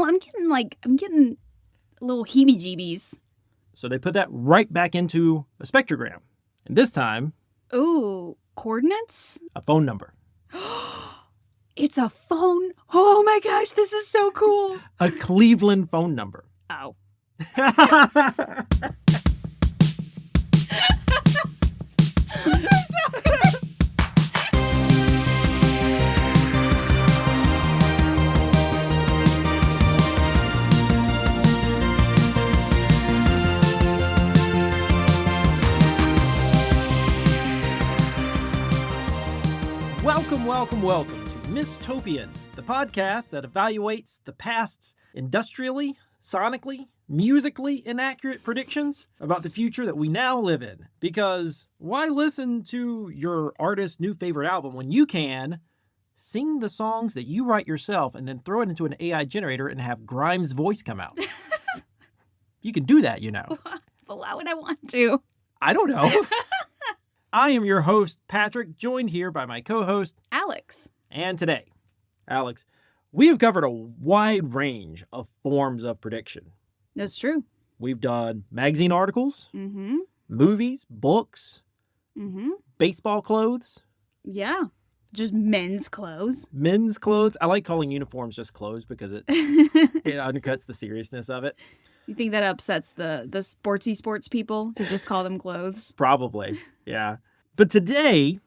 I'm getting a little heebie-jeebies. So they put that right back into a spectrogram. And this time... Ooh, coordinates? A phone number. It's a phone? Oh my gosh, this is so cool. A Cleveland phone number. Oh. Welcome to Mistopian, the podcast that evaluates the past's industrially, sonically, musically inaccurate predictions about the future that we now live in. Because why listen to your artist's new favorite album when you can sing the songs that you write yourself and then throw it into an AI generator and have Grimes' voice come out? You can do that, you know. But why would I want to? I don't know. I am your host, Patrick, joined here by my co-host, Alex. And today, Alex, we have covered a wide range of forms of prediction. That's true. We've done magazine articles, movies, books, baseball clothes. Yeah. Just men's clothes. Men's clothes. I like calling uniforms just clothes because it undercuts the seriousness of it. You think that upsets the sports people to just call them clothes? Probably, yeah. But today,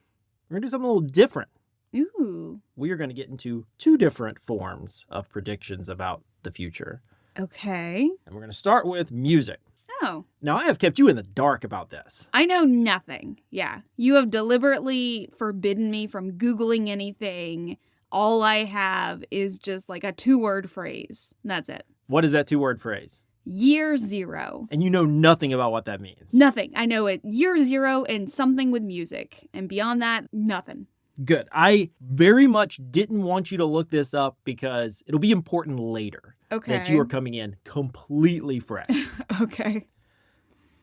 we're going to do something a little different. Ooh. We are going to get into two different forms of predictions about the future. Okay. And we're going to start with music. Oh. Now, I have kept you in the dark about this. I know nothing. Yeah. You have deliberately forbidden me from Googling anything. All I have is just like a 2-word phrase. And that's it. What is that 2-word phrase? Year zero. And you know nothing about what that means. Nothing. I know it. Year zero and something with music. And beyond that, nothing. Good. I very much didn't want you to look this up because it'll be important later. Okay. That you are coming in completely fresh. Okay.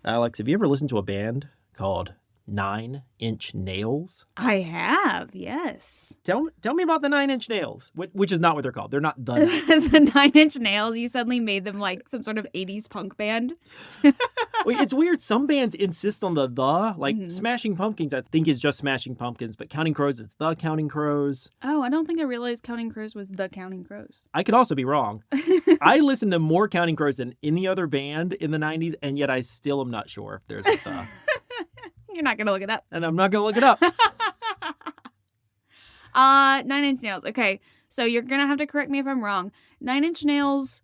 Alex, have you ever listened to a band called 9 Inch Nails? I have, yes. Tell me about the 9 Inch Nails, which is not what they're called. They're not the 9. The 9 Inch Nails, you suddenly made them like some sort of 80s punk band. Wait, it's weird. Some bands insist on the. Like Smashing Pumpkins, I think is just Smashing Pumpkins, but Counting Crows is the Counting Crows. Oh, I don't think I realized Counting Crows was the Counting Crows. I could also be wrong. I listened to more Counting Crows than any other band in the 90s, and yet I still am not sure if there's a the. You're not going to look it up. And I'm not going to look it up. 9 Inch Nails. Okay, so you're going to have to correct me if I'm wrong. 9 Inch Nails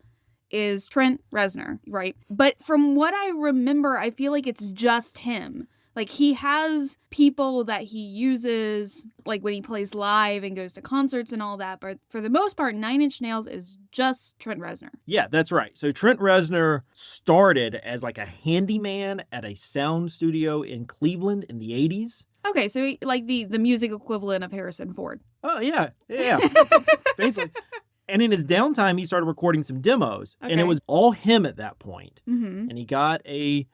is Trent Reznor, right? But from what I remember, I feel like it's just him. Like, he has people that he uses, like, when he plays live and goes to concerts and all that. But for the most part, 9 Inch Nails is just Trent Reznor. Yeah, that's right. So Trent Reznor started as, like, a handyman at a sound studio in Cleveland in the 80s. Okay, so like the music equivalent of Harrison Ford. Oh, yeah. Basically. And in his downtime, he started recording some demos. Okay. And it was all him at that point. Mm-hmm. And he got a...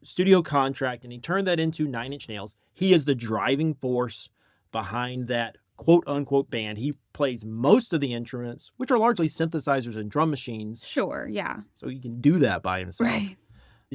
studio contract, and he turned that into 9 Inch Nails. He is the driving force behind that quote-unquote band. He plays most of the instruments, which are largely synthesizers and drum machines. Sure, yeah. So he can do that by himself. Right.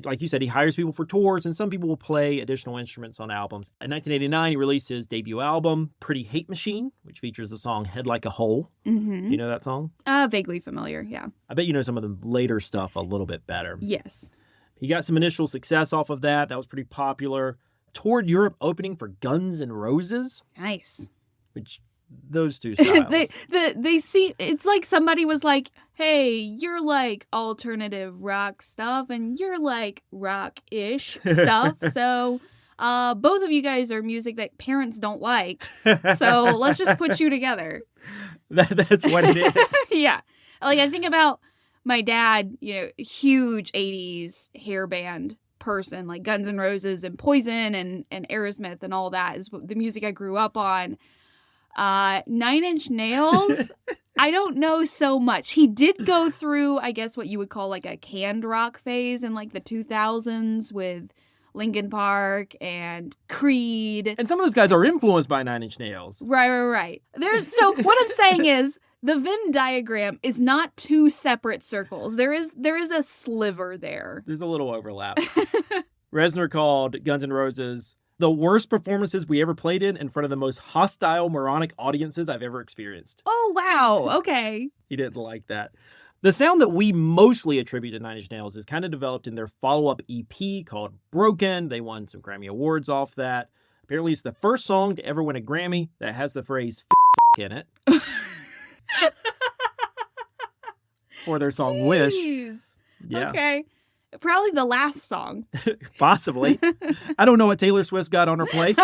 Like you said, he hires people for tours, and some people will play additional instruments on albums. In 1989, he released his debut album, Pretty Hate Machine, which features the song Head Like a Hole. Mm-hmm. You know that song? Vaguely familiar, yeah. I bet you know some of the later stuff a little bit better. Yes. He got some initial success off of that. That was pretty popular. Toured Europe opening for Guns N' Roses. Nice. Which, those two styles. they see, it's like somebody was like, hey, you're like alternative rock stuff and you're like rock-ish stuff. So both of you guys are music that parents don't like. So let's just put you together. That's what it is. Yeah. Like, I think about my dad, huge 80s hair band person, like Guns N' Roses and Poison and Aerosmith and all that is the music I grew up on. 9 Inch Nails, I don't know so much. He did go through, I guess, what you would call like a canned rock phase in like the 2000s with Linkin Park and Creed. And some of those guys are influenced by 9 Inch Nails. Right. So what I'm saying is, The Venn diagram is not two separate circles. There is a sliver there. There's a little overlap. Reznor called Guns N' Roses the worst performances we ever played in front of the most hostile, moronic audiences I've ever experienced. Oh, wow. Okay. He didn't like that. The sound that we mostly attribute to Nine Inch Nails is kind of developed in their follow-up EP called Broken. They won some Grammy Awards off that. Apparently, it's the first song to ever win a Grammy that has the phrase in it. For their song Jeez. Wish. Yeah. Okay. Probably the last song. Possibly. I don't know what Taylor Swift's got on her plate.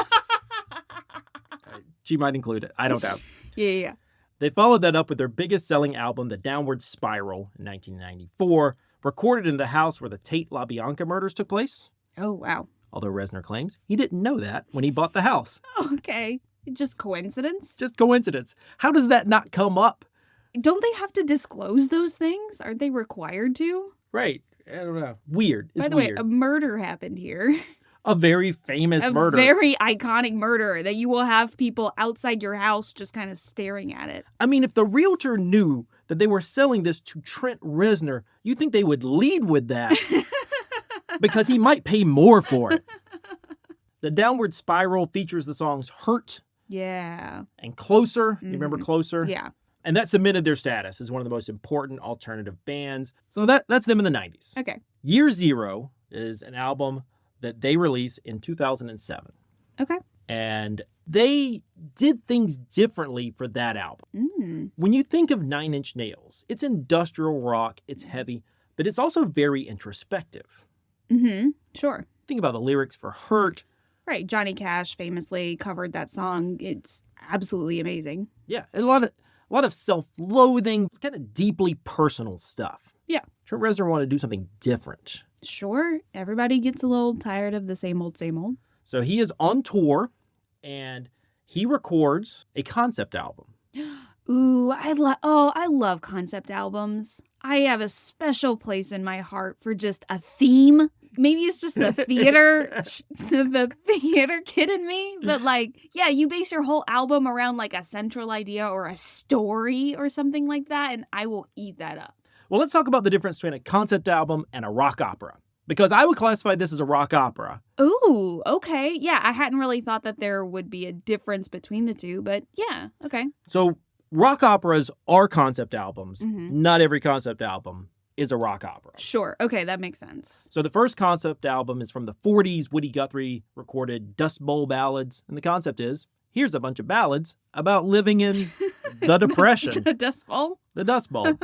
She might include it. I don't know. Yeah. They followed that up with their biggest selling album, The Downward Spiral, in 1994, recorded in the house where the Tate LaBianca murders took place. Oh, wow. Although Reznor claims he didn't know that when he bought the house. Okay. Just coincidence? Just coincidence. How does that not come up? Don't they have to disclose those things? Aren't they required to? Right. I don't know. Weird. It's By the weird. way, a murder happened here. A very famous murder. A very iconic murder that you will have people outside your house just kind of staring at it. I mean, if the realtor knew that they were selling this to Trent Reznor, you'd think they would lead with that because he might pay more for it. The Downward Spiral features the songs Hurt Yeah. and Closer. You remember Closer? Yeah. And that cemented their status as one of the most important alternative bands. So that's them in the 90s. Okay. Year Zero is an album that they released in 2007. Okay. And they did things differently for that album. When you think of Nine Inch Nails, it's industrial rock, it's heavy, but it's also very introspective. Sure. Think about the lyrics for Hurt. Right. Johnny Cash famously covered that song. It's absolutely amazing. Yeah, a lot of self-loathing, kind of deeply personal stuff. Yeah. Trent Reznor wanted to do something different. Sure. Everybody gets a little tired of the same old, same old. So he is on tour, and he records a concept album. Ooh, I love concept albums. I have a special place in my heart for just a theme. Maybe it's just the theater, the theater kid in me. But yeah, you base your whole album around like a central idea or a story or something like that, and I will eat that up. Well, let's talk about the difference between a concept album and a rock opera. Because I would classify this as a rock opera. Ooh, okay. Yeah, I hadn't really thought that there would be a difference between the two, but yeah, okay. So rock operas are concept albums. Not every concept album is a rock opera. Sure. Okay, that makes sense. So the first concept album is from the 40s. Woody Guthrie recorded Dust Bowl ballads. And the concept is, here's a bunch of ballads about living in the Depression. The Dust Bowl? The Dust Bowl.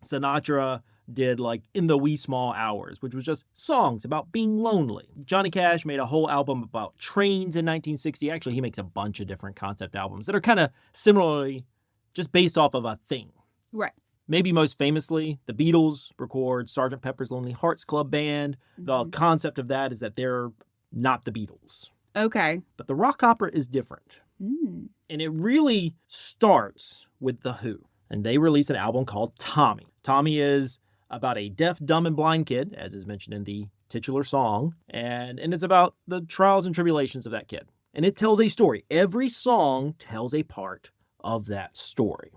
Sinatra did In the Wee Small Hours, which was just songs about being lonely. Johnny Cash made a whole album about trains in 1960. Actually, he makes a bunch of different concept albums that are kind of similarly just based off of a thing. Right. Maybe most famously, the Beatles record Sgt. Pepper's Lonely Hearts Club Band. The concept of that is that they're not the Beatles. Okay. But the rock opera is different. And it really starts with The Who. And they release an album called Tommy. Tommy is about a deaf, dumb, and blind kid, as is mentioned in the titular song. And it's about the trials and tribulations of that kid. And it tells a story. Every song tells a part of that story.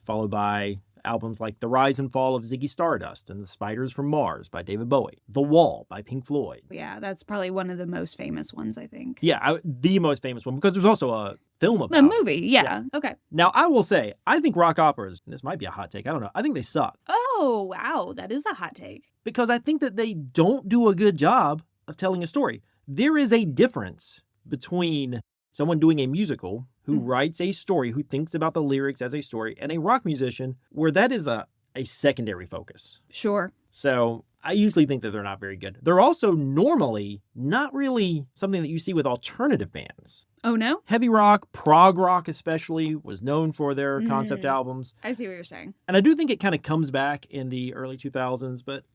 Followed by albums like The Rise and Fall of Ziggy Stardust and The Spiders from Mars by David Bowie. The Wall by Pink Floyd. Yeah, that's probably one of the most famous ones, I think. Yeah, the most famous one, because there's also a film about it. A movie, yeah. Okay. Now, I will say, I think rock operas, and this might be a hot take, I don't know, I think they suck. Oh, wow, that is a hot take. Because I think that they don't do a good job of telling a story. There is a difference between someone doing a musical who writes a story, who thinks about the lyrics as a story, and a rock musician where that is a secondary focus. Sure. So I usually think that they're not very good. They're also normally not really something that you see with alternative bands. Oh, no? Heavy rock, prog rock especially, was known for their concept albums. I see what you're saying. And I do think it kind of comes back in the early 2000s, but,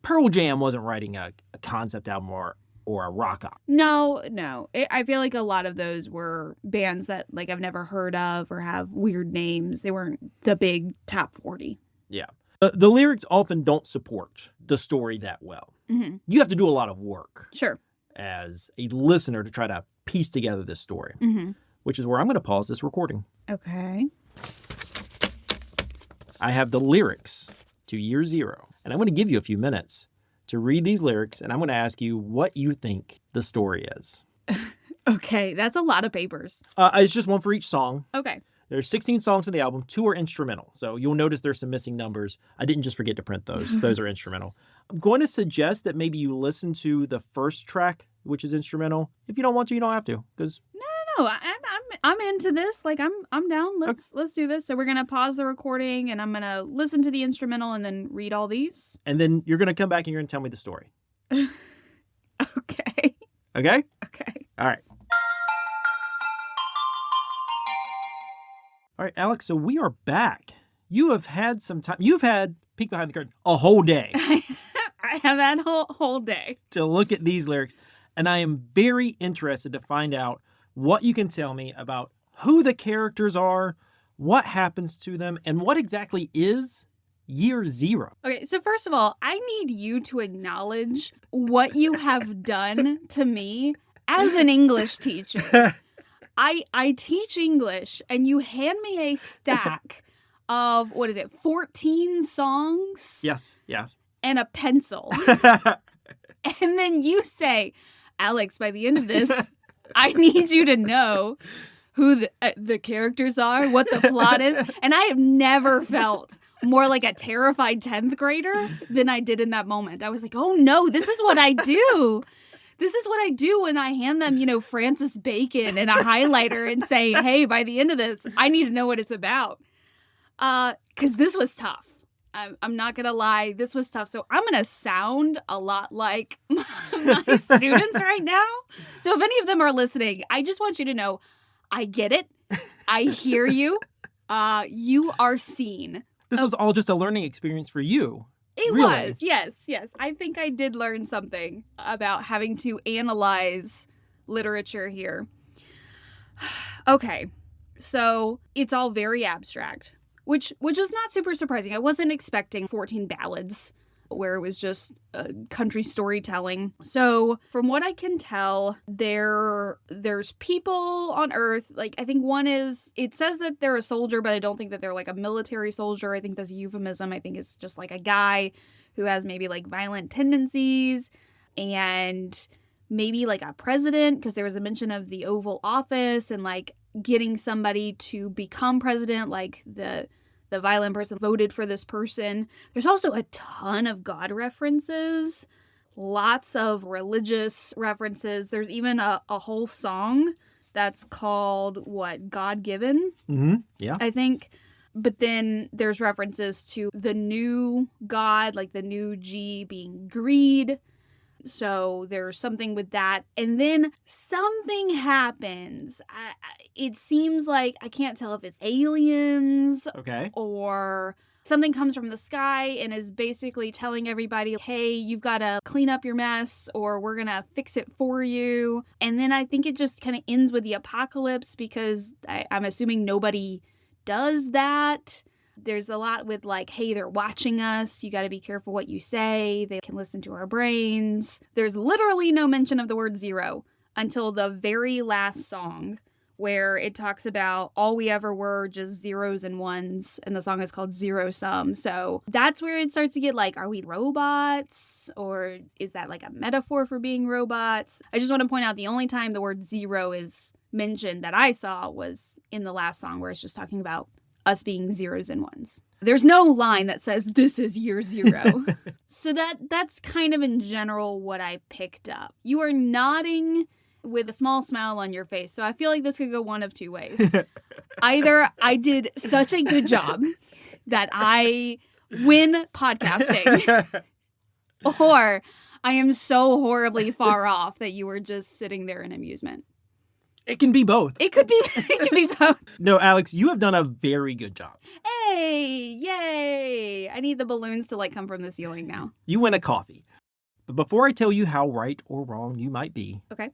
Pearl Jam wasn't writing a concept album or a rock opera. No. I feel like a lot of those were bands that I've never heard of or have weird names. They weren't the big top 40. Yeah. The lyrics often don't support the story that well. You have to do a lot of work. Sure. As a listener to try to piece together this story, which is where I'm going to pause this recording. Okay. I have the lyrics to Year Zero. And I'm going to give you a few minutes to read these lyrics, and I'm going to ask you what you think the story is. Okay, that's a lot of papers. It's just one for each song. Okay. There's 16 songs in the album. 2 are instrumental. So you'll notice there's some missing numbers. I didn't just forget to print those. Those are instrumental. I'm going to suggest that maybe you listen to the first track, which is instrumental. If you don't want to, you don't have to. Because No, I'm into this. Like I'm down. Let's do this. So we're gonna pause the recording, and I'm gonna listen to the instrumental and then read all these. And then you're going to come back and you're going to tell me the story. Okay. Okay? Okay. All right. All right, Alex, so we are back. You have had some time. You've had, peek behind the curtain, a whole day I have that whole day to look at these lyrics, and I am very interested to find out what you can tell me about who the characters are, what happens to them, and what exactly is Year Zero. Okay, so first of all, I need you to acknowledge what you have done to me as an English teacher. I teach English, and you hand me a stack of, 14 songs? Yes, yeah. And a pencil. And then you say, Alex, by the end of this, I need you to know who the characters are, what the plot is. And I have never felt more like a terrified 10th grader than I did in that moment. I was like, oh no, this is what I do. This is what I do when I hand them, Francis Bacon and a highlighter and say, hey, by the end of this, I need to know what it's about. Because this was tough. I'm not going to lie. This was tough. So I'm going to sound a lot like my students right now. So if any of them are listening, I just want you to know, I get it. I hear you. You are seen. This was all just a learning experience for you. It really was. Yes. I think I did learn something about having to analyze literature here. Okay. So it's all very abstract, which is not super surprising. I wasn't expecting 14 ballads where it was just country storytelling. So from what I can tell, there's people on Earth. Like, I think one is, it says that they're a soldier, but I don't think that they're like a military soldier. I think that's a euphemism. I think it's just like a guy who has maybe like violent tendencies, and maybe like a president, because there was a mention of the Oval Office and like getting somebody to become president, like the violent person voted for this person. There's also a ton of God references, lots of religious references. There's even a whole song that's called, God-Given? Mm-hmm. Yeah. I think. But then there's references to the new God, like the new G being greed. So there's something with that. And then something happens. It seems like, I can't tell if it's aliens. Okay. Or something comes from the sky and is basically telling everybody, hey, you've got to clean up your mess, or we're going to fix it for you. And then I think it just kind of ends with the apocalypse, because I'm assuming nobody does that. There's a lot with like, hey, they're watching us. You got to be careful what you say. They can listen to our brains. There's literally no mention of the word zero until the very last song, where it talks about all we ever were just zeros and ones. And the song is called Zero Sum. So that's where it starts to get like, are we robots? Or is that like a metaphor for being robots? I just want to point out the only time the word zero is mentioned that I saw was in the last song, where it's just talking about us being zeros and ones. There's no line that says this is year zero. So that's kind of in general what I picked up. You are nodding with a small smile on your face. So I feel like this could go one of two ways. Either I did such a good job that I win podcasting, or I am so horribly far off that you were just sitting there in amusement. It can be both. It could be both. No, Alex, you have done a very good job. Hey, yay. I need the balloons to like come from the ceiling now. You win a coffee. But before I tell you how right or wrong you might be, Okay.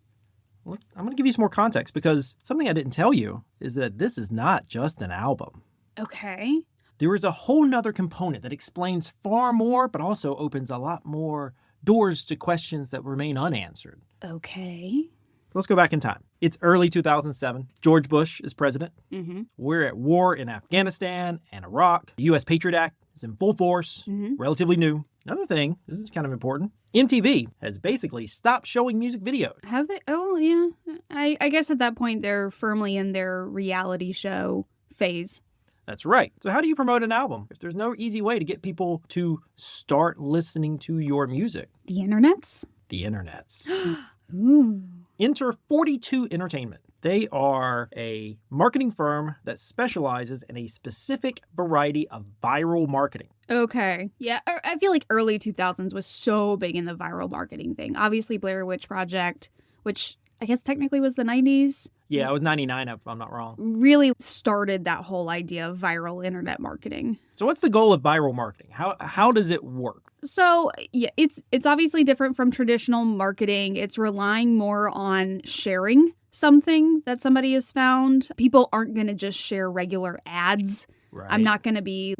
I'm going to give you some more context, because something I didn't tell you is that this is not just an album. Okay. There is a whole nother component that explains far more, but also opens a lot more doors to questions that remain unanswered. Okay. Let's go back in time. It's early 2007. George Bush is president. Mm-hmm. We're at war in Afghanistan and Iraq. The U.S. Patriot Act is in full force, relatively new. Another thing, this is kind of important, MTV has basically stopped showing music videos. Have they? Oh, yeah. I guess at that point they're firmly in their reality show phase. That's right. So how do you promote an album if there's no easy way to get people to start listening to your music? The internets? The internets. Ooh. Enter 42 Entertainment. They are a marketing firm that specializes in a specific variety of viral marketing. Okay. Yeah, I feel like early 2000s was so big in the viral marketing thing. Obviously, Blair Witch Project, which I guess technically was the 90s. Yeah, it was 99 if I'm not wrong. Really started that whole idea of viral internet marketing. So what's the goal of viral marketing? How does it work? So, yeah, it's obviously different from traditional marketing. It's relying more on sharing something that somebody has found. People aren't going to just share regular ads. Right. I'm not going to be,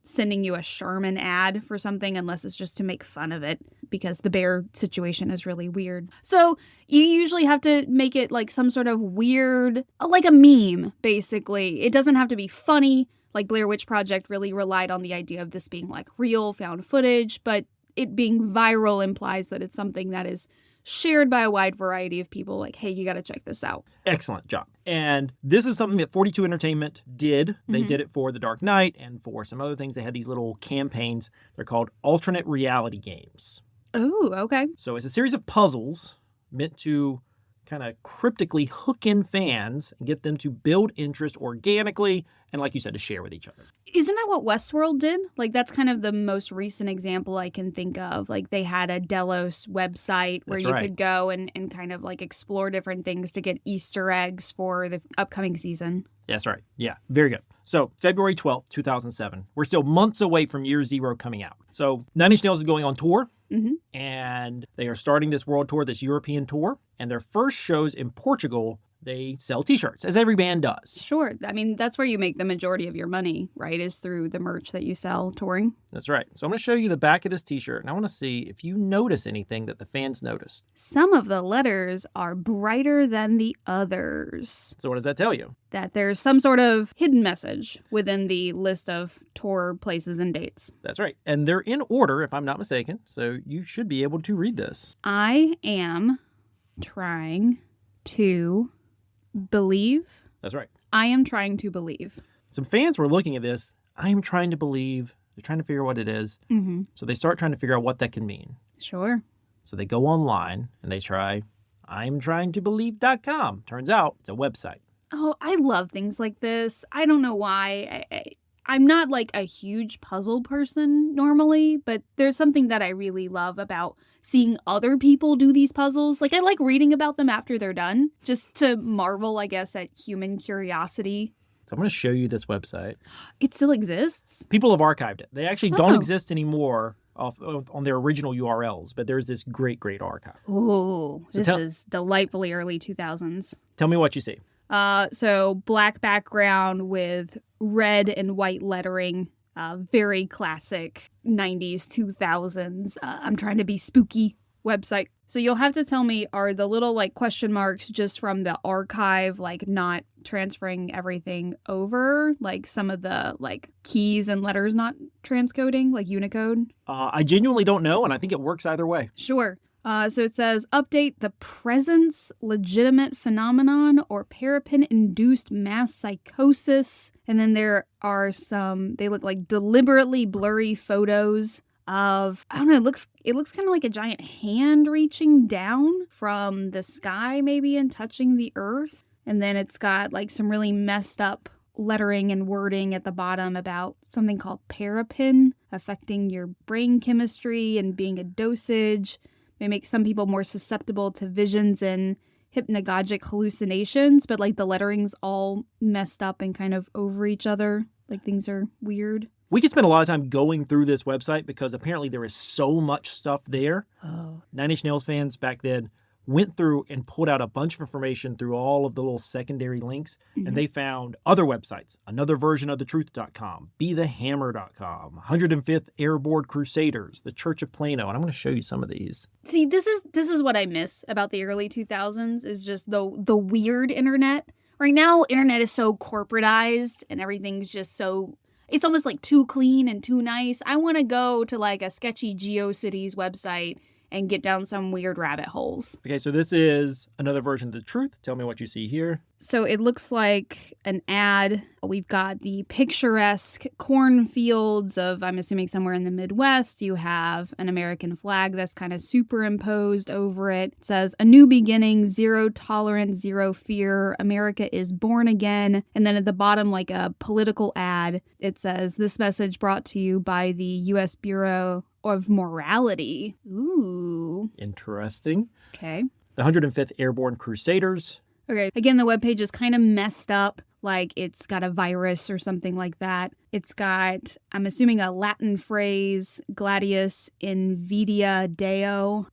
sending you a Sherman ad for something unless it's just to make fun of it because the bear situation is really weird. So you usually have to make it like some sort of weird, like a meme, basically. It doesn't have to be funny. Like Blair Witch Project really relied on the idea of this being like real found footage, but it being viral implies that it's something that is shared by a wide variety of people. Like, hey, you got to check this out. Excellent job. And this is something that 42 Entertainment did. They did it for The Dark Knight and for some other things. They had these little campaigns. They're called alternate reality games. Oh, okay. So it's a series of puzzles meant to kind of cryptically hook in fans and get them to build interest organically and, like you said, to share with each other. Isn't that what Westworld did? Like, that's kind of the most recent example I can think of. Like, they had a Delos website where you could go and kind of, like, explore different things to get Easter eggs for the upcoming season. That's right. Yeah, very good. So, February 12th, 2007. We're still months away from Year Zero coming out. So, Nine Inch Nails is going on tour. And they are starting this world tour, this European tour. And their first shows in Portugal, they sell t-shirts, as every band does. Sure. I mean, that's where you make the majority of your money, right, is through the merch that you sell touring. That's right. So I'm going to show you the back of this t-shirt, and I want to see if you notice anything that the fans noticed. Some of the letters are brighter than the others. So what does that tell you? That there's some sort of hidden message within the list of tour places and dates. That's right. And they're in order, if I'm not mistaken, so you should be able to read this. I am trying to believe. That's right. I am trying to believe. Some fans were looking at this. I am trying to believe. They're trying to figure out what it is. So they start trying to figure out what that can mean. Sure. So they go online and they try imtryingtobelieve.com. Turns out it's a website. Oh, I love things like this. I don't know why. I'm not like a huge puzzle person normally, but there's something that I really love about seeing other people do these puzzles. Like, I like reading about them after they're done, just to marvel, I guess, at human curiosity. So I'm going to show you this website. It still exists? People have archived it. They actually don't exist anymore on their original URLs, but there's this great, great archive. Oh, this is delightfully early 2000s. Tell me what you see. So black background with red and white lettering, very classic 90s, 2000s. I'm trying to be spooky website. So you'll have to tell me, are the little like question marks just from the archive, like not transferring everything over? Like some of the like keys and letters not transcoding, like Unicode? I genuinely don't know, and I think it works either way. Sure. So it says, update the presence, legitimate phenomenon, or Parapen-induced mass psychosis. And then there are some, they look like deliberately blurry photos of, I don't know, it looks kind of like a giant hand reaching down from the sky maybe and touching the earth. And then it's got like some really messed up lettering and wording at the bottom about something called Parapen affecting your brain chemistry and being a dosage. May make some people more susceptible to visions and hypnagogic hallucinations, but like the lettering's all messed up and kind of over each other. Like things are weird. We could spend a lot of time going through this website because apparently there is so much stuff there. Oh. Nine Inch Nails fans back then went through and pulled out a bunch of information through all of the little secondary links, and they found other websites, another version of thetruth.com, bethehammer.com, 105th Airborne Crusaders, the Church of Plano, and I'm going to show you some of these. See, this is what I miss about the early 2000s is just the weird internet. Right now, internet is so corporatized and everything's just so, it's almost like too clean and too nice. I want to go to like a sketchy GeoCities website and get down some weird rabbit holes. Okay, so this is another version of the truth. Tell me what you see here. So it looks like an ad. We've got the picturesque cornfields of, I'm assuming somewhere in the Midwest. You have an American flag that's kind of superimposed over it. It says, "A new beginning, zero tolerance, zero fear. America is born again." And then at the bottom, like a political ad, it says, "This message brought to you by the U.S. Bureau of Morality." Ooh. Interesting. Okay. The 105th Airborne Crusaders. Okay. Again, the webpage is kind of messed up. Like it's got a virus or something like that. It's got, I'm assuming, a Latin phrase, gladius invidia Deo.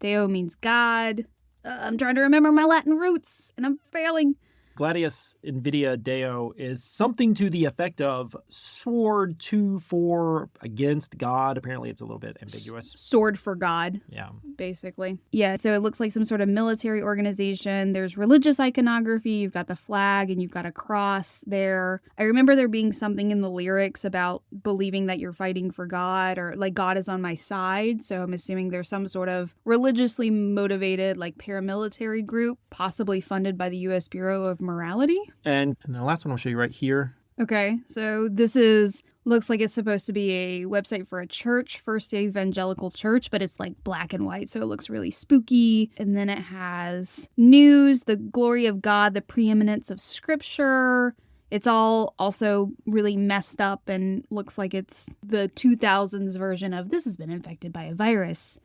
Deo means God. I'm trying to remember my Latin roots and I'm failing. Gladius invidia Deo is something to the effect of sword to, for, against God. Apparently it's a little bit ambiguous. Sword for God. Yeah. Basically. Yeah, so it looks like some sort of military organization. There's religious iconography. You've got the flag and you've got a cross there. I remember there being something in the lyrics about believing that you're fighting for God or like God is on my side. So I'm assuming there's some sort of religiously motivated like paramilitary group, possibly funded by the U.S. Bureau of Morality. And the last one I'll show you right here. Okay, so this looks like it's supposed to be a website for a church, First Evangelical Church, but it's like black and white, so it looks really spooky. And then it has news, the glory of God, the preeminence of Scripture. It's all also really messed up and looks like it's the 2000s version of "this has been infected by a virus."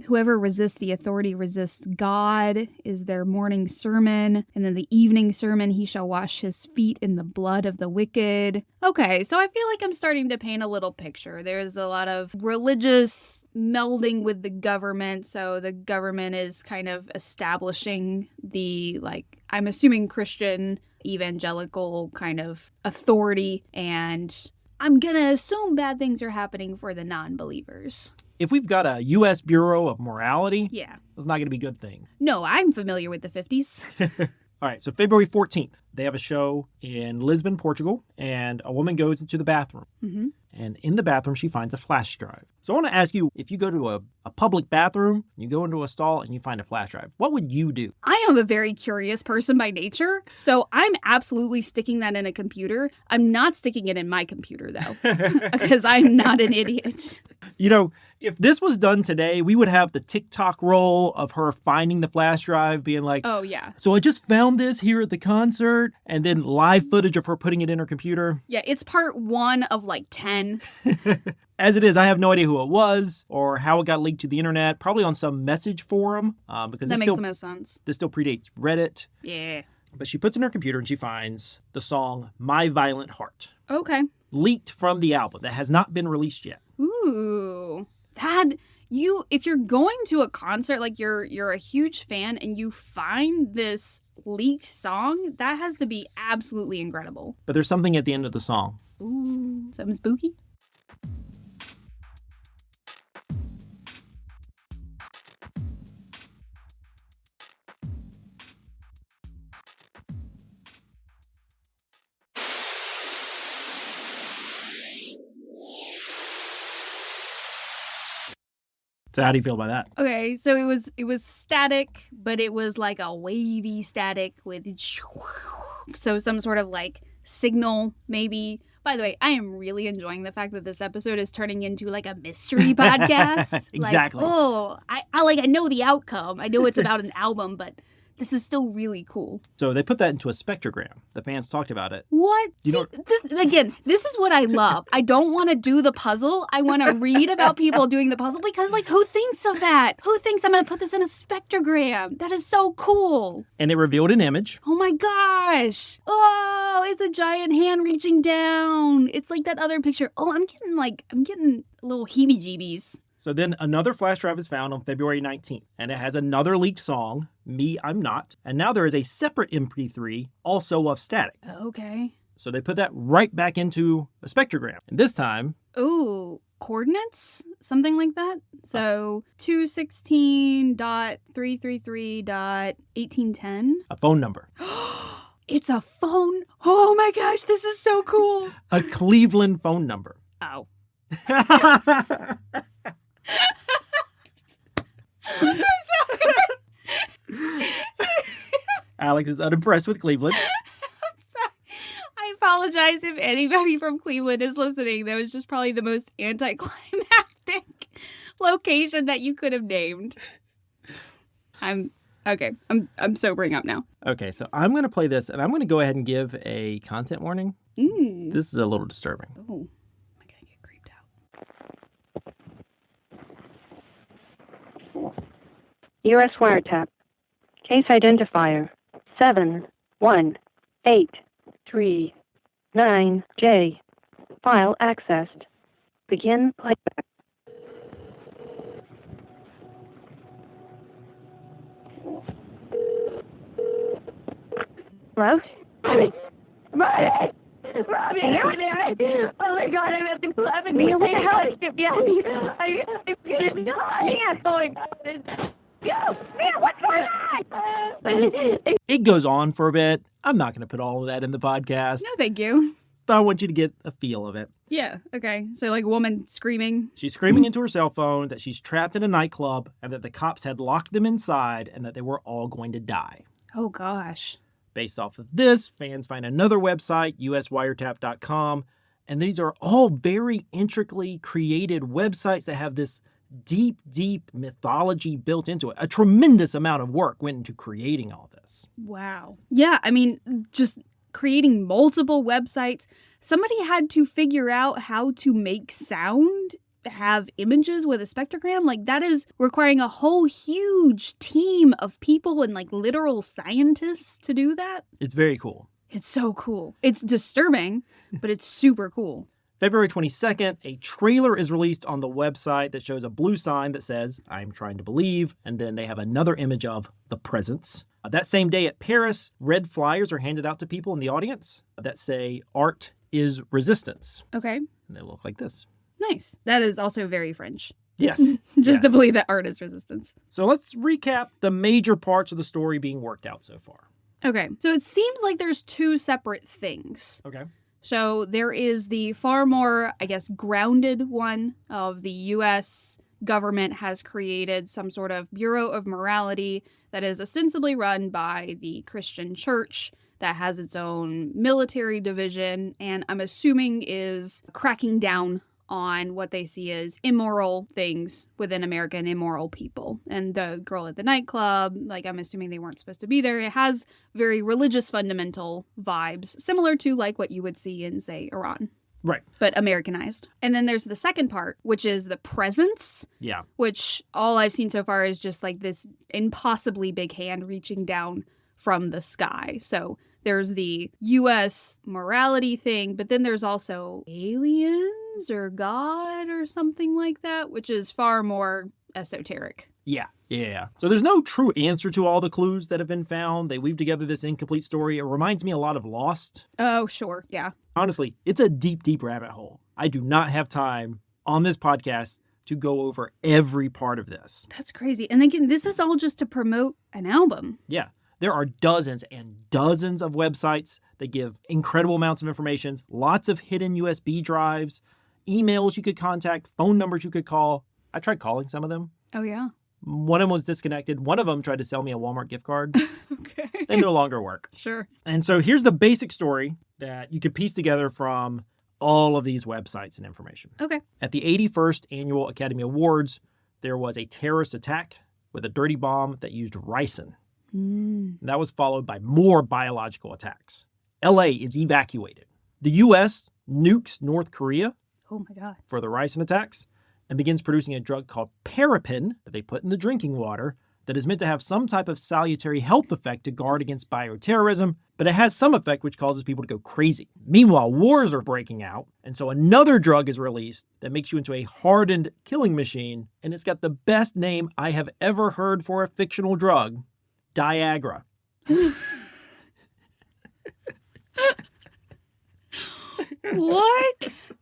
Whoever resists the authority resists God is their morning sermon. And then the evening sermon, "He shall wash his feet in the blood of the wicked." Okay, so I feel like I'm starting to paint a little picture. There's a lot of religious melding with the government. So the government is kind of establishing the, like, I'm assuming Christian evangelical kind of authority. And I'm going to assume bad things are happening for the non-believers. If we've got a U.S. Bureau of Morality, Yeah. it's not going to be a good thing. No, I'm familiar with the 50s. All right, so February 14th, they have a show in Lisbon, Portugal, and a woman goes into the bathroom. Mm-hmm. And in the bathroom, she finds a flash drive. So I want to ask you, if you go to a public bathroom, you go into a stall and you find a flash drive, what would you do? I am a very curious person by nature, so I'm absolutely sticking that in a computer. I'm not sticking it in my computer, though, because I'm not an idiot. You know, if this was done today, we would have the TikTok roll of her finding the flash drive, being like, Oh, yeah. "So I just found this here at the concert," and then live footage of her putting it in her computer. Yeah, it's part 1 of like 10. As it is, I have no idea who it was or how it got leaked to the internet, probably on some message forum, because That makes the most sense. this still predates Reddit. Yeah. But she puts in her computer and she finds the song "My Violent Heart," Okay. leaked from the album that has not been released yet. Ooh. If you're going to a concert, like you're a huge fan and you find this leaked song, that has to be absolutely incredible. But there's something at the end of the song. Ooh. Something spooky? So how do you feel about that? Okay, so it was static, but it was like a wavy static with so some sort of like signal maybe. By the way, I am really enjoying the fact that this episode is turning into like a mystery podcast. Exactly. Like, I know the outcome. I know it's about an album, but this is still really cool. So they put that into a spectrogram. The fans talked about it. What? You know- This is what I love. I don't want to do the puzzle. I want to read about people doing the puzzle because, like, who thinks of that? Who thinks I'm going to put this in a spectrogram? That is so cool. And it revealed an image. Oh my gosh. Oh, it's a giant hand reaching down. It's like that other picture. Oh, I'm getting little heebie-jeebies. So then another flash drive is found on February 19th, and it has another leaked song, Me, I'm Not. And now there is a separate MP3, also of static. Okay. So they put that right back into a spectrogram. And this time... Ooh, coordinates? Something like that? So 216.333.1810. a phone number. It's a phone. Oh my gosh, this is so cool. A Cleveland phone number. Oh. Alex is unimpressed with Cleveland. I'm sorry. I apologize if anybody from Cleveland is listening. That was just probably the most anticlimactic location that you could have named. I'm sobering up now. Okay, so I'm going to play this, and I'm going to go ahead and give a content warning. This is a little disturbing. Oh, I'm going to get creeped out. U.S. wiretap. Case identifier 71839J. File accessed. Begin playback. Hello? Robbie! Oh my God, I'm at the club and me. What the hell? I'm going. What's going on? It goes on for a bit. I'm not going to put all of that in the podcast, No, thank you. but I want you to get a feel of it. Yeah, okay. So like a woman screaming. She's screaming into her cell phone that she's trapped in a nightclub and that the cops had locked them inside and that they were all going to die. Oh gosh. Based off of this, fans find another website, uswiretap.com, and these are all very intricately created websites that have this deep mythology built into it. A tremendous amount of work went into creating all this. Wow. Yeah, I mean, just creating multiple websites. Somebody had to figure out how to make sound, have images with a spectrogram. Like, that is requiring a whole huge team of people and like literal scientists to do that. It's very cool. It's so cool. It's disturbing, but it's super cool. February 22nd, a trailer is released on the website that shows a blue sign that says, I'm trying to believe, and then they have another image of the presence. That same day at Paris, red flyers are handed out to people in the audience that say, art is resistance. Okay. And they look like this. Nice. That is also very French. Yes. Just to believe that art is resistance. So let's recap the major parts of the story being worked out so far. Okay. So it seems like there's two separate things. Okay. So there is the far more, I guess, grounded one of the U.S. government has created some sort of Bureau of Morality that is ostensibly run by the Christian Church that has its own military division and I'm assuming is cracking down on what they see as immoral things within America and immoral people. And the girl at the nightclub, like I'm assuming they weren't supposed to be there. It has very religious fundamental vibes, similar to like what you would see in, say, Iran. Right. But Americanized. And then there's the second part, which is the presence. Yeah. Which all I've seen so far is just like this impossibly big hand reaching down from the sky. So there's the U.S. morality thing, but then there's also aliens or God or something like that, which is far more esoteric. Yeah. So there's no true answer to all the clues that have been found. They weave together this incomplete story. It reminds me a lot of Lost. Oh, sure. Yeah. Honestly, it's a deep rabbit hole. I do not have time on this podcast to go over every part of this. That's crazy. And again, this is all just to promote an album. Yeah. There are dozens and dozens of websites that give incredible amounts of information, lots of hidden USB drives, emails you could contact, phone numbers you could call. I tried calling some of them. Oh, yeah. One of them was disconnected. One of them tried to sell me a Walmart gift card. Okay. They no longer work. Sure. And so here's the basic story that you could piece together from all of these websites and information. Okay. At the 81st Annual Academy Awards, there was a terrorist attack with a dirty bomb that used ricin. That was followed by more biological attacks. LA is evacuated. The U.S. nukes North Korea Oh, my God. for the ricin attacks and begins producing a drug called Parapen that they put in the drinking water that is meant to have some type of salutary health effect to guard against bioterrorism, but it has some effect which causes people to go crazy. Meanwhile, wars are breaking out, and so another drug is released that makes you into a hardened killing machine, and it's got the best name I have ever heard for a fictional drug, Diagra. What?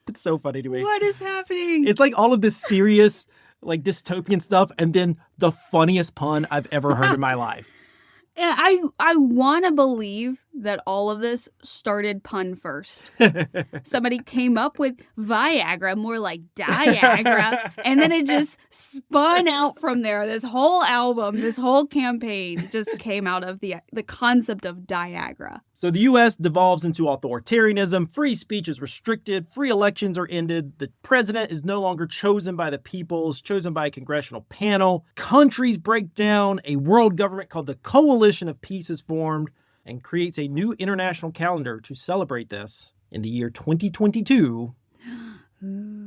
It's so funny to me. What is happening? It's like all of this serious, like dystopian stuff, and then the funniest pun I've ever heard in my life. Yeah, I want to believe that all of this started pun first. Somebody came up with Viagra, more like Diagra, and then it just spun out from there. This whole album, this whole campaign just came out of the concept of Diagra. So the U.S. devolves into authoritarianism, free speech is restricted, free elections are ended, the president is no longer chosen by the people, is chosen by a congressional panel, countries break down, a world government called the Coalition of Peace is formed, and creates a new international calendar to celebrate this in the year 2022,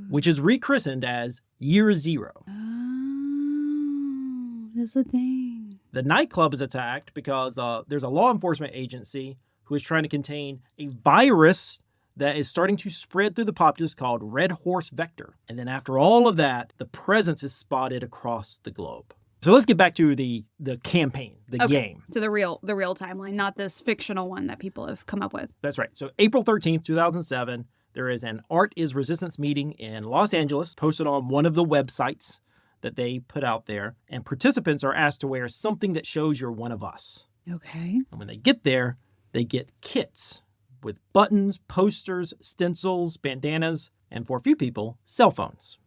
which is rechristened as Year Zero. Oh, that's a thing. The nightclub is attacked because there's a law enforcement agency who is trying to contain a virus that is starting to spread through the populace called Red Horse Vector. And then after all of that, the presence is spotted across the globe. So let's get back to the campaign, the game. So the real timeline, not this fictional one that people have come up with. That's right. So April 13th, 2007, there is an Art is Resistance meeting in Los Angeles, posted on one of the websites that they put out there. And participants are asked to wear something that shows you're one of us. Okay. And when they get there, they get kits with buttons, posters, stencils, bandanas, and for a few people, cell phones.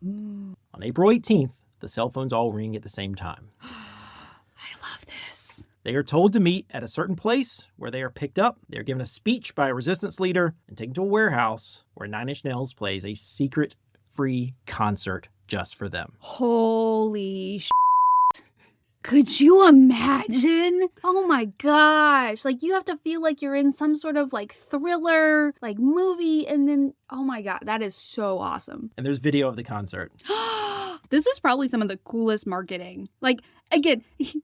On April 18th, the cell phones all ring at the same time. I love this. They are told to meet at a certain place where they are picked up. They're given a speech by a resistance leader and taken to a warehouse where Nine Inch Nails plays a secret free concert just for them. Holy shit. Could you imagine? Oh my gosh. Like, you have to feel like you're in some sort of like thriller, like movie, and then, oh my God, that is so awesome. And there's video of the concert. This is probably some of the coolest marketing. Like, again,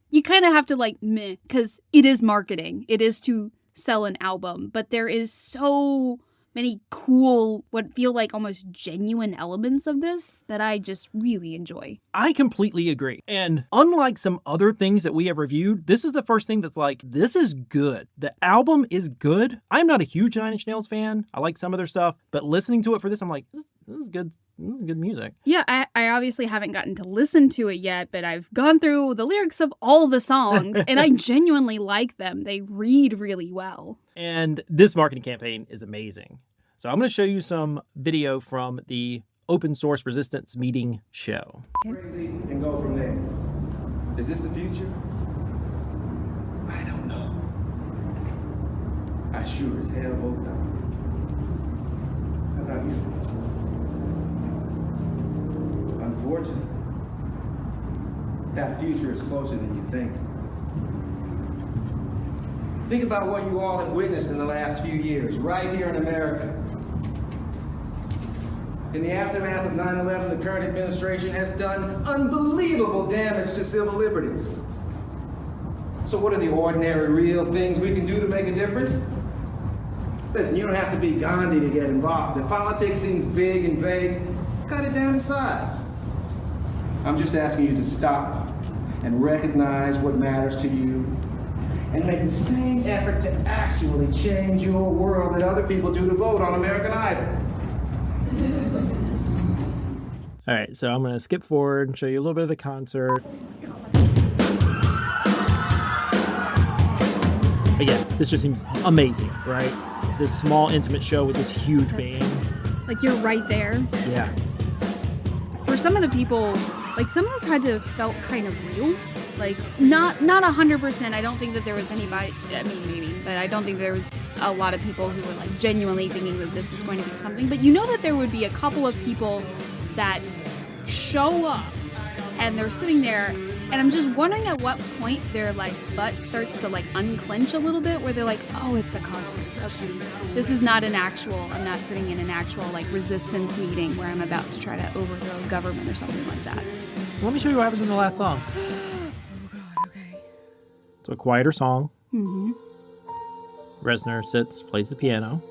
you kind of have to like meh, because it is marketing. It is to sell an album, but there is so many cool, what feel like almost genuine elements of this that I just really enjoy. I completely agree. And unlike some other things that we have reviewed, this is the first thing that's like, this is good. The album is good. I'm not a huge Nine Inch Nails fan. I like some of their stuff, but listening to it for this, I'm like, this is good. This is good music. Yeah, I obviously haven't gotten to listen to it yet, but I've gone through the lyrics of all the songs, and I genuinely like them. They read really well. And this marketing campaign is amazing. So I'm going to show you some video from the Open Source Resistance meeting show. Crazy and go from there. Is this the future? I don't know. I sure as hell hope not. How about you? Unfortunately, that future is closer than you think. Think about what you all have witnessed in the last few years, right here in America. In the aftermath of 9/11, the current administration has done unbelievable damage to civil liberties. So what are the ordinary, real things we can do to make a difference? Listen, you don't have to be Gandhi to get involved. If politics seems big and vague, cut it down to size. I'm just asking you to stop and recognize what matters to you and make the same effort to actually change your world that other people do to vote on American Idol. All right, so I'm going to skip forward and show you a little bit of the concert. Again, this just seems amazing, right? This small, intimate show with this huge band. Like, you're right there. Yeah. For some of the people, like, some of this had to have felt kind of real. Like, not 100%. I don't think that there was anybody, I mean, maybe, but I don't think there was a lot of people who were, like, genuinely thinking that this was going to be something. But you know that there would be a couple of people that show up and they're sitting there, and I'm just wondering at what point their, like, butt starts to, like, unclench a little bit, where they're like, oh, it's a concert. Okay. This is not I'm not sitting in an actual, like, resistance meeting where I'm about to try to overthrow a government or something like that. Let me show you what happens in the last song. Oh God. Okay. It's a quieter song. Mm-hmm. Reznor sits, plays the piano.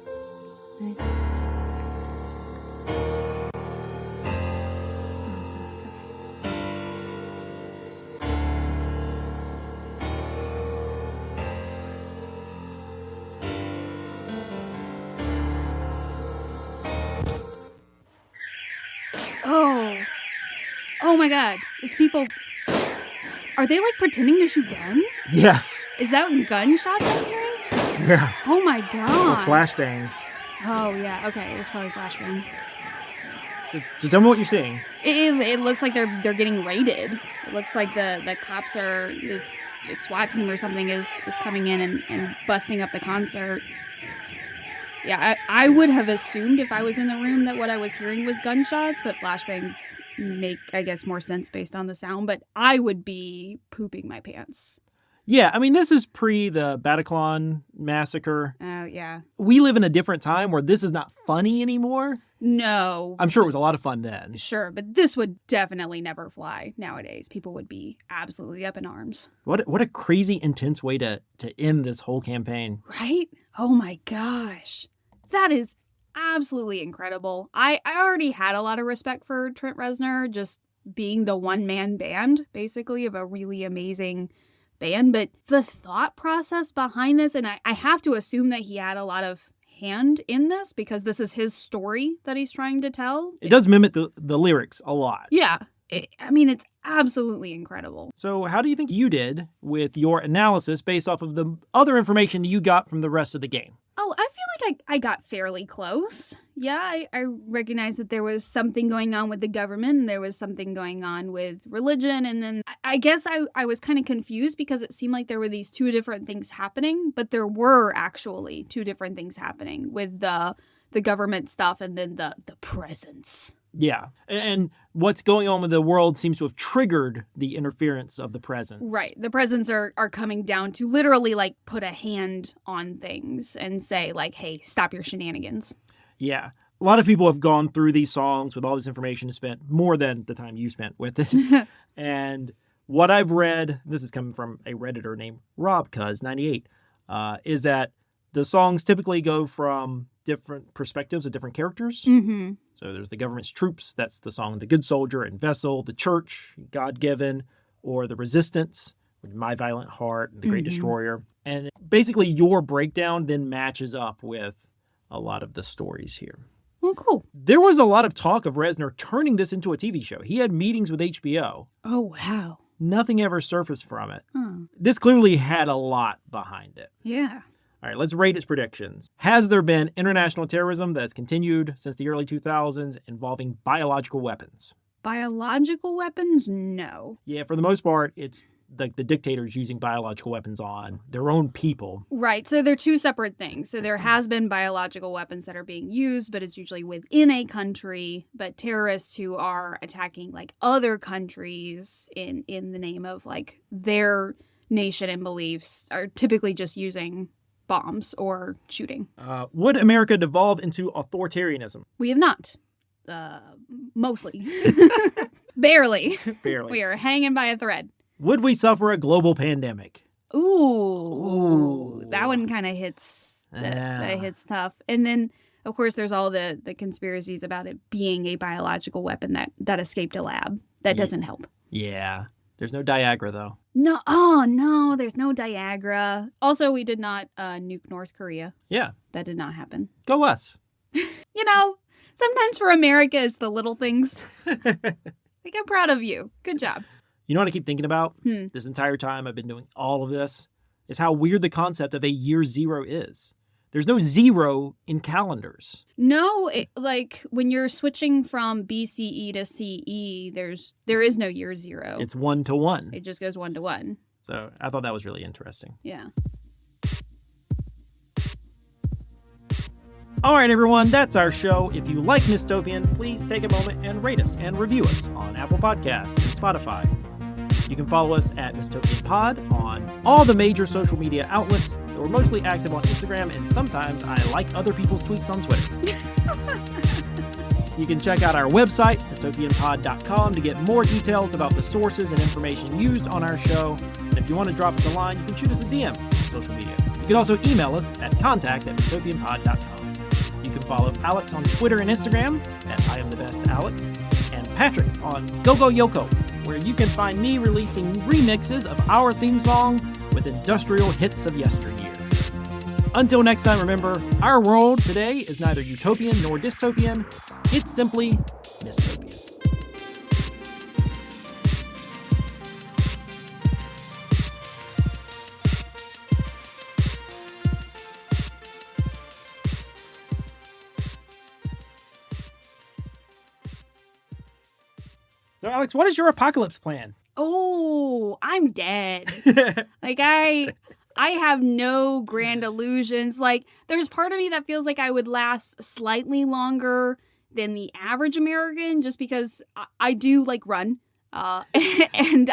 Nice. Oh my God. It's people. Are they like pretending to shoot guns? Yes. Is that gunshots I'm hearing? Yeah. Oh my Or God. flashbangs. Oh yeah. Okay. It's probably flashbangs. So tell me what you're seeing. It looks like they're getting raided. It looks like the cops are this SWAT team or something is coming in and busting up the concert. Yeah, I would have assumed if I was in the room that what I was hearing was gunshots, but flashbangs make, I guess, more sense based on the sound. But I would be pooping my pants. Yeah, I mean, this is pre the Bataclan massacre. Oh, yeah. We live in a different time where this is not funny anymore. No. I'm sure it was a lot of fun then. Sure, but this would definitely never fly nowadays. People would be absolutely up in arms. What a crazy, intense way to end this whole campaign. Right? Oh my gosh. That is absolutely incredible. I already had a lot of respect for Trent Reznor, just being the one-man band, basically, of a really amazing band. But the thought process behind this, and I have to assume that he had a lot of hand in this because this is his story that he's trying to tell. It does mimic the lyrics a lot. Yeah. I mean, it's absolutely incredible. So how do you think you did with your analysis based off of the other information you got from the rest of the game? Oh, I feel like I got fairly close. Yeah, I recognized that there was something going on with the government, and there was something going on with religion, and then I guess I was kind of confused because it seemed like there were these two different things happening, but there were actually two different things happening with the government stuff and then the presence. Yeah. And what's going on with the world seems to have triggered the interference of the presence. Right. The presents are coming down to literally like put a hand on things and say like, hey, stop your shenanigans. Yeah. A lot of people have gone through these songs with all this information and spent more than the time you spent with it. And what I've read, this is coming from a Redditor named RobCuz98, is that the songs typically go from different perspectives of different characters. Mm-hmm. So there's the government's troops. That's the song The Good Soldier and Vessel, the Church, God-Given, or the Resistance, My Violent Heart, The Great Destroyer. And basically your breakdown then matches up with a lot of the stories here. Well, cool. There was a lot of talk of Reznor turning this into a TV show. He had meetings with HBO. Oh, wow. Nothing ever surfaced from it. Huh. This clearly had a lot behind it. Yeah. All right, let's rate its predictions. Has there been international terrorism that has continued since the early 2000s involving biological weapons? Biological weapons? No. Yeah, for the most part, it's like the dictators using biological weapons on their own people. Right. So they're two separate things. So there has been biological weapons that are being used, but it's usually within a country. But terrorists who are attacking like other countries in the name of like their nation and beliefs are typically just using bombs or shooting. Would America devolve into authoritarianism? We have not. Mostly. Barely. Barely. We are hanging by a thread. Would we suffer a global pandemic? Ooh. That one kind of hits. Yeah. That hits tough. And then, of course, there's all the conspiracies about it being a biological weapon that escaped a lab. That doesn't help. Yeah. There's no Diagra, though. No. Oh, no. There's no Diagra. Also, we did not nuke North Korea. Yeah. That did not happen. Go us. You know, sometimes for America, it's the little things. Like, I'm proud of you. Good job. You know what I keep thinking about this entire time I've been doing all of this? Is how weird the concept of a year zero is. There's no zero in calendars. No, like when you're switching from BCE to CE, there is no year zero. It's 1 to 1. It just goes 1 to 1. So I thought that was really interesting. Yeah. All right, everyone, that's our show. If you like Mistopian, please take a moment and rate us and review us on Apple Podcasts and Spotify. You can follow us at Mistopian Pod on all the major social media outlets. We're mostly active on Instagram, and sometimes I like other people's tweets on Twitter. You can check out our website, dystopianpod.com, to get more details about the sources and information used on our show. And if you want to drop us a line, you can shoot us a DM on social media. You can also email us at contact@dystopianpod.com. You can follow Alex on Twitter and Instagram at IamTheBestAlex, and Patrick on GoGo Yoko, where you can find me releasing remixes of our theme song with industrial hits of yesteryear. Until next time, remember, our world today is neither utopian nor dystopian. It's simply dystopian. So, Alex, what is your apocalypse plan? Oh, I'm dead. Like, I have no grand illusions. Like, there's part of me that feels like I would last slightly longer than the average American, just because I do like run. And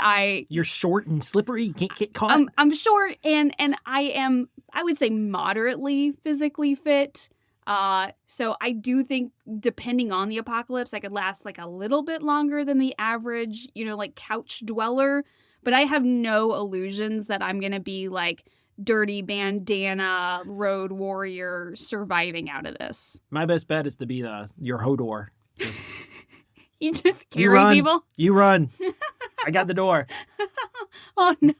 You're short and slippery. You can't get caught. I'm short and I would say moderately physically fit. So I do think, depending on the apocalypse, I could last like a little bit longer than the average, like couch dweller. But I have no illusions that I'm going to be like dirty bandana road warrior surviving out of this. My best bet is to be your Hodor. You just You carry run. people? You run. I got the door. Oh no.